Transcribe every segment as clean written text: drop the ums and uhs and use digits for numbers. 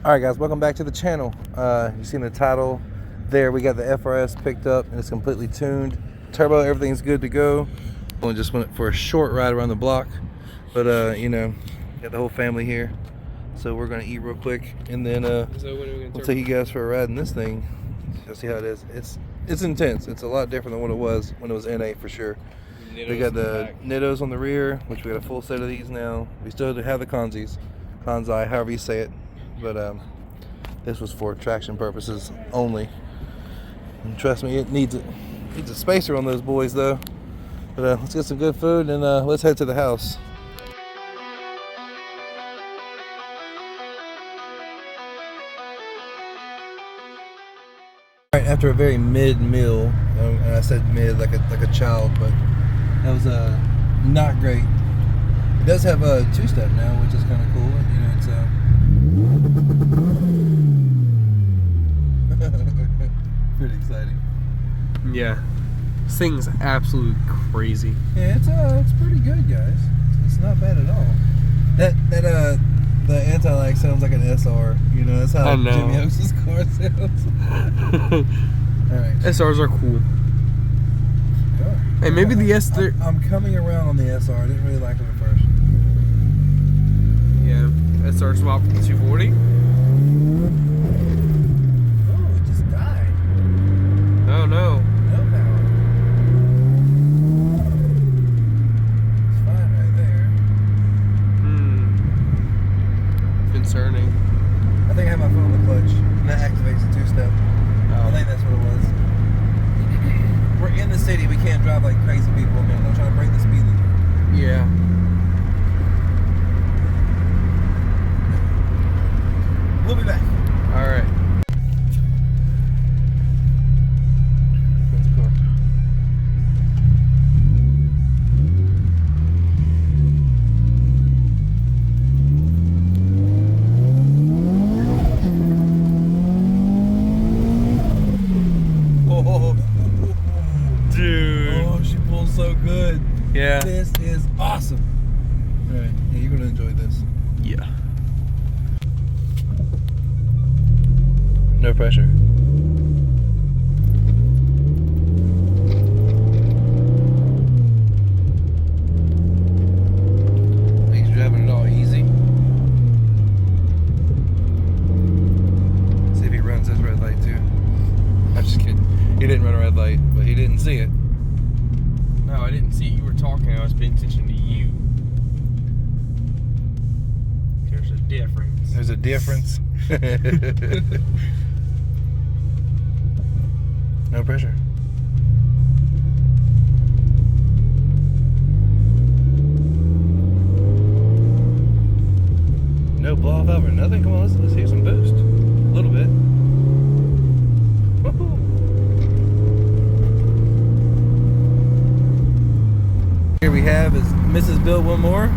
Alright guys, welcome back to the channel. You seen the title there. We got the FRS picked up and it's completely tuned. Turbo, everything's good to go. We just went for a short ride around the block. But you know, got the whole family here. So we're gonna eat real quick and then we'll take you guys for a ride in this thing. You'll see how it is. It's intense. It's a lot different than what it was when it was NA for sure. We got the Nittos on the rear, which we got a full set of these now. We still have the Kanzis, however you say it. But this was for traction purposes only. And trust me, it needs it. Needs a spacer on those boys though. But let's get some good food and let's head to the house. Alright, after a very mid meal, and I said mid like a child, but that was not great. It does have a two-step now, which is kind of cool. You know, it's pretty exciting. Yeah, this thing's absolutely crazy. Yeah, it's pretty good, guys. It's not bad at all. The anti-lag sounds like an SR. You know, that's how Jimmy Oaks' car sounds. All right, SRs are cool. Yeah. Hey, maybe the S. I'm coming around on the SR. I didn't really like it at first. Yeah, SR swap for the 240. Oh, it just died. Oh no. No power. It's fine right there. Concerning. I think I have my foot on the clutch, and that activates the two-step. I think that's what it was. We're in the city. We can't drive like crazy people. I mean, I'm not trying to break the speed limit. Yeah. We'll be back. All right. Where's the car? Oh, Dude. oh, she pulls so good. Yeah. This is awesome. All right, yeah, you're gonna enjoy this. Yeah. No pressure. He's driving it all easy. See if he runs his red light too. I'm just kidding. He didn't run a red light, but he didn't see it. No, I didn't see it. You were talking. I was paying attention to you. There's a difference. There's a difference. No pressure. No blow off valve or nothing. Come on, let's hear some boost. A little bit. Woo-hoo. Here we have is Mrs. Bill one more.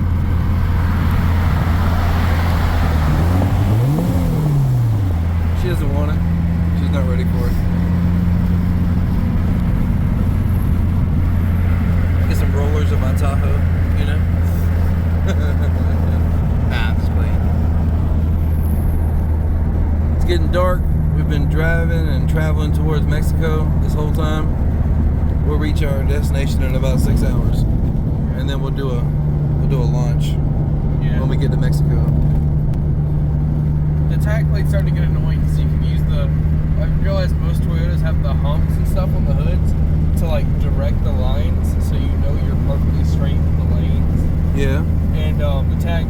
She doesn't want it. She's not ready for it. Get some rollers of my Tahoe, you know? Nah, I'm just playing. It's getting dark. We've been driving and traveling towards Mexico this whole time. We'll reach our destination in about 6 hours. And then we'll do a launch when we get to Mexico. The tag plate's starting to get annoying because you can use I realized most Toyotas have the humps and stuff on the hoods to like direct the lines so you know you're perfectly straight in the lanes. Yeah. And the tag,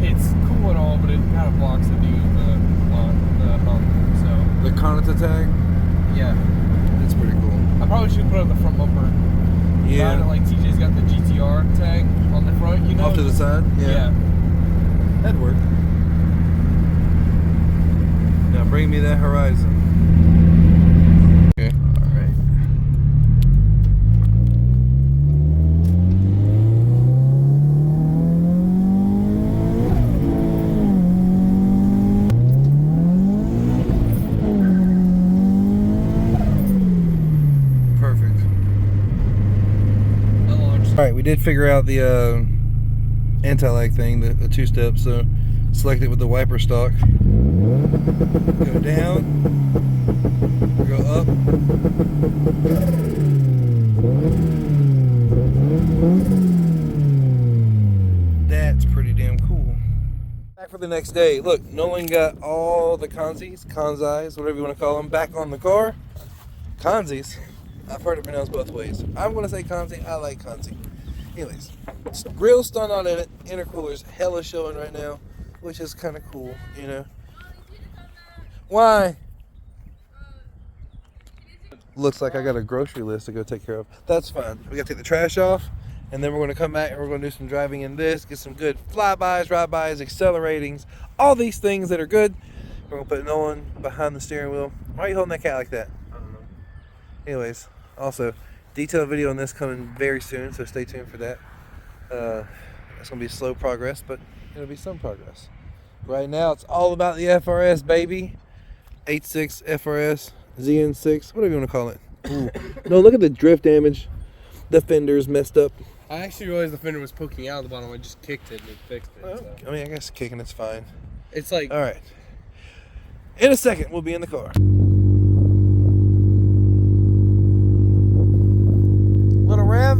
it's cool and all, but it kind of blocks the view of the hump. So The Conata tag? yeah, That's pretty cool. I probably should put it on the front bumper. Yeah. Like TJ's got the GTR tag on the front, you know? Off to the side? Yeah. That'd work. Now bring me that Horizon. Okay. Alright. Alright, we did figure out the anti-lag thing, the two-step, so select it with the wiper stalk. Go down, go up. That's pretty damn cool. Back for the next day. Look, Nolan got all the kanzis, whatever you want to call them, back on the car. Kanzis? I've heard it pronounced both ways. I'm going to say kanzi. I like kanzi. Anyways, real stun on it. Intercooler's hella showing right now, which is kind of cool, you know. Why? Looks like I got a grocery list to go take care of. That's fine. We got to take the trash off, and then we're going to come back and we're going to do some driving in this, get some good flybys, ride-bys, acceleratings, all these things that are good. We're going to put Nolan behind the steering wheel. Why are you holding that cat like that? I don't know. Anyways, also, detailed video on this coming very soon, so stay tuned for that. It's going to be slow progress, but it'll be some progress. Right now, it's all about the FRS, baby. 8.6 FRS, ZN6, whatever you want to call it. Ooh. No, look at the drift damage. The fender's messed up. I actually realized the fender was poking out of the bottom. I just kicked it and it fixed it. Well, So. I mean, I guess kicking it's fine. It's like... All right. In a second, we'll be in the car. Little rev.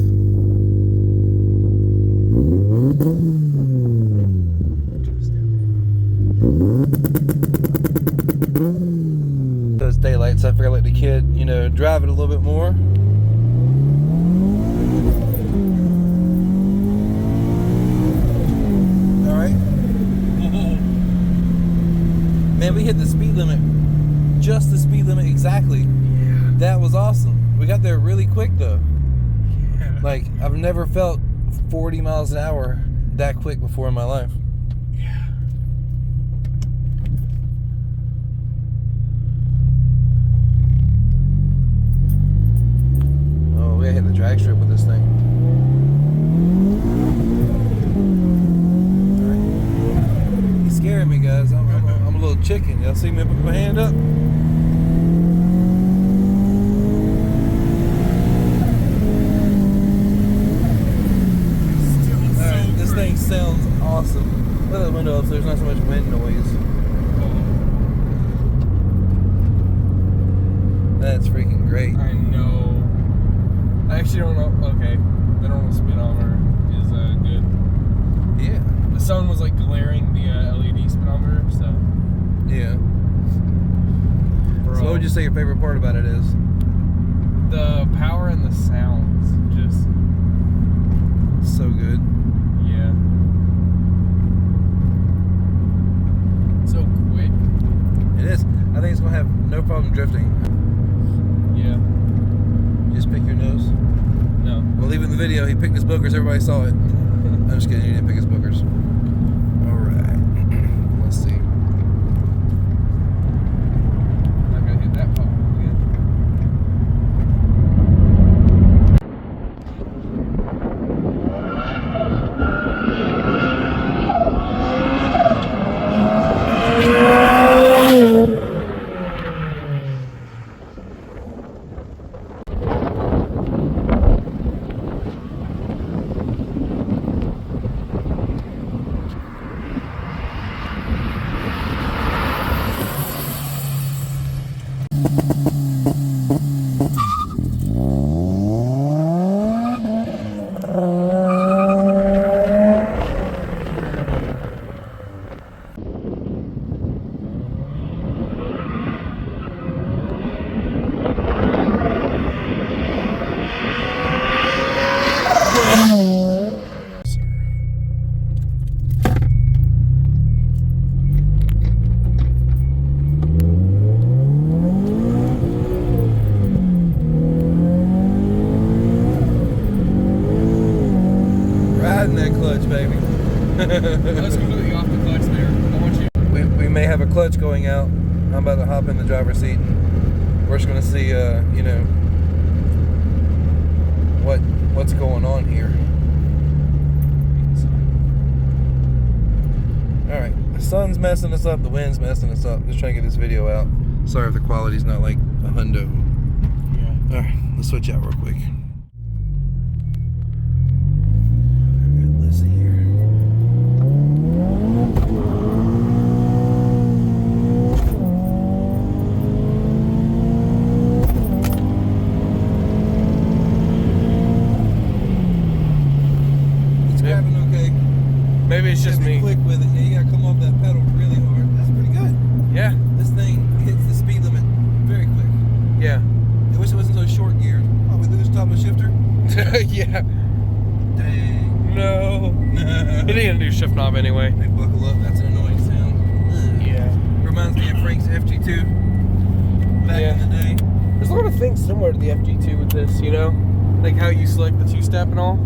Those daylights, I figured I'd let the kid, you know, drive it a little bit more. All right. Man, we hit the speed limit, just the speed limit exactly. Yeah. That was awesome. We got there really quick though. Yeah. Like, I've never felt 40 miles an hour that quick before in my life. Yeah. Oh, we hit the drag strip with this thing. All right. He's scaring me, guys. I'm a little chicken. Y'all see me put my hand up? This thing sounds awesome. Let the window up so there's not so much wind noise. That's freaking great. I know. I actually don't know. Okay, the normal speedometer is good. Yeah. The sun was like glaring the LED speedometer, so. Yeah. Bro. So what would you say your favorite part about it is? The power and the sounds, just So good. yeah. So quick. It is. I think it's gonna have no problem drifting. Yeah. Just pick your nose. No. Well, even in the video, he picked his boogers. Everybody saw it. I'm just kidding. He didn't pick his boogers. All right. Let's see. I'm gonna hit that pothole again. Riding that clutch, baby. I was completely off the clutch there. I want you. We may have a clutch going out. I'm about to hop in the driver's seat. We're just gonna see, you know, what's going on here. All right, the sun's messing us up. The wind's messing us up. Just trying to get this video out. Sorry if the quality's not like a hundo. Yeah. All right, let's switch out real quick. Yeah. Dang. No. It ain't a new shift knob anyway. They buckle up. That's an annoying sound. Yeah. Reminds me of Frank's FG2 back in the day. There's a lot of things similar to the FG2 with this, you know? Like how you select the two-step and all.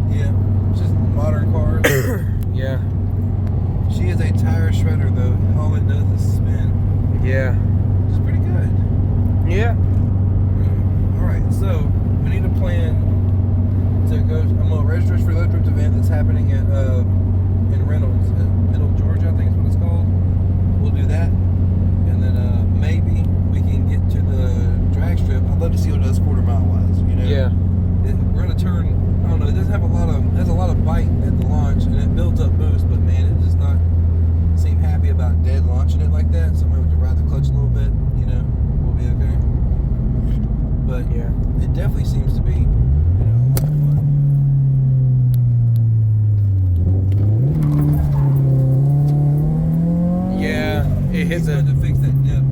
Yeah. It's just modern cars. Yeah. She is a tire shredder, though. All it does is spin. Yeah. It's pretty good. Yeah. Alright, so we need a plan to go. I'm going to register for the road trip event that's happening at in Reynolds, at Middle Georgia, I think is what it's called. We'll do that. And then maybe we can get to the drag strip. I'd love to see what it does quarter-mile wise, you know? Yeah. We're going to turn, I don't know, it doesn't have has a lot of bite at the launch, and it builds up boost, but man, it does not seem happy about dead launching it like that. So maybe we can ride the clutch a little bit, you know, we'll be okay. But Yeah. it definitely seems to be, you know, a lot of fun. Yeah. It hits He's a. to fix that dip.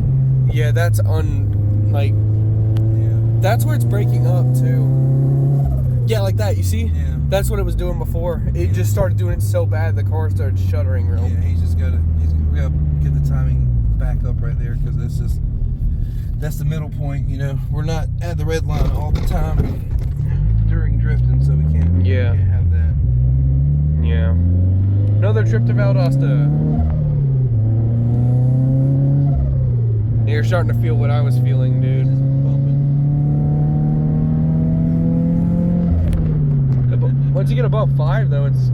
Yeah, that's Yeah. That's where it's breaking up too. Yeah, like that. You see? Yeah. That's what it was doing before. It just started doing it so bad the car started shuddering real. Yeah, we gotta get the timing back up right there, because that's the middle point, you know. We're not at the red line all the time during drifting, so we can't have that. Yeah. Another trip to Valdosta. You're starting to feel what I was feeling, dude. Once you get above 5, though, it's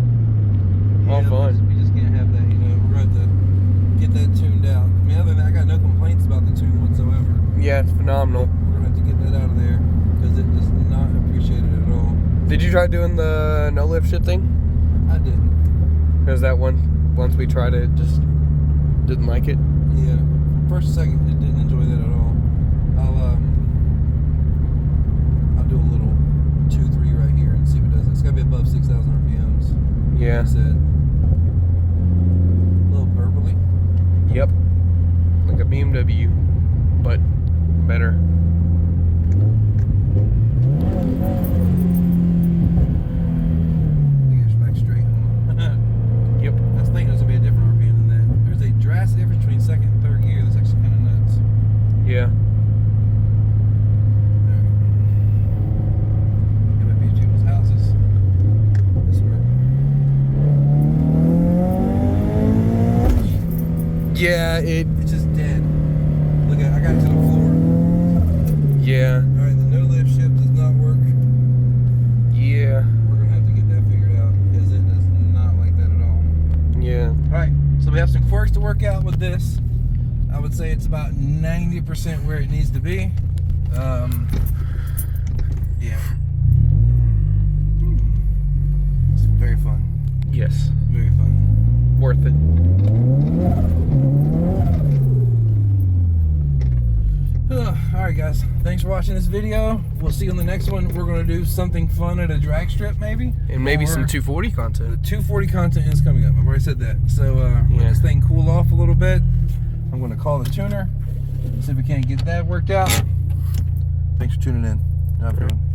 all fun. We just can't have that, you know. We're going to have to get that tuned out. I mean, other than that, I got no complaints about the tune whatsoever. Yeah, it's phenomenal. We're going to have to get that out of there, because it is not appreciated at all. Did you try doing the no lift shit thing? I didn't. Because that one, once we tried it, just didn't like it. Yeah. First second, it didn't enjoy that at all. I'll do a little 2-3 right here and see if it does. It's got to be above 6,000 RPMs. Yeah. Like I said. A little burbly. Yep. Like a BMW, but better. Back straight. Yep. I was thinking it was going to be a different RPM than that. There's a drastic difference between second and third gear. That's actually kind of nuts. Yeah. It might be people's houses. This way. Yeah, It's just dead. Look at, I got it to the floor. yeah. Alright, the no lift shift does not work. Yeah. We're gonna have to get that figured out, because it does not like that at all. Yeah. Alright, so we have some quirks to work out with this. I would say it's about 90% where it needs to be. Yeah. It's very fun. Yes. Very fun. Worth it. Alright guys, thanks for watching this video. We'll see you on the next one. We're going to do something fun at a drag strip maybe. And maybe Or some 240 the content. 240 content is coming up. I've already said that. So let Yeah. this thing cool off a little bit. I'm going to call the tuner. See if we can't get that worked out. Thanks for tuning in. Have a good one.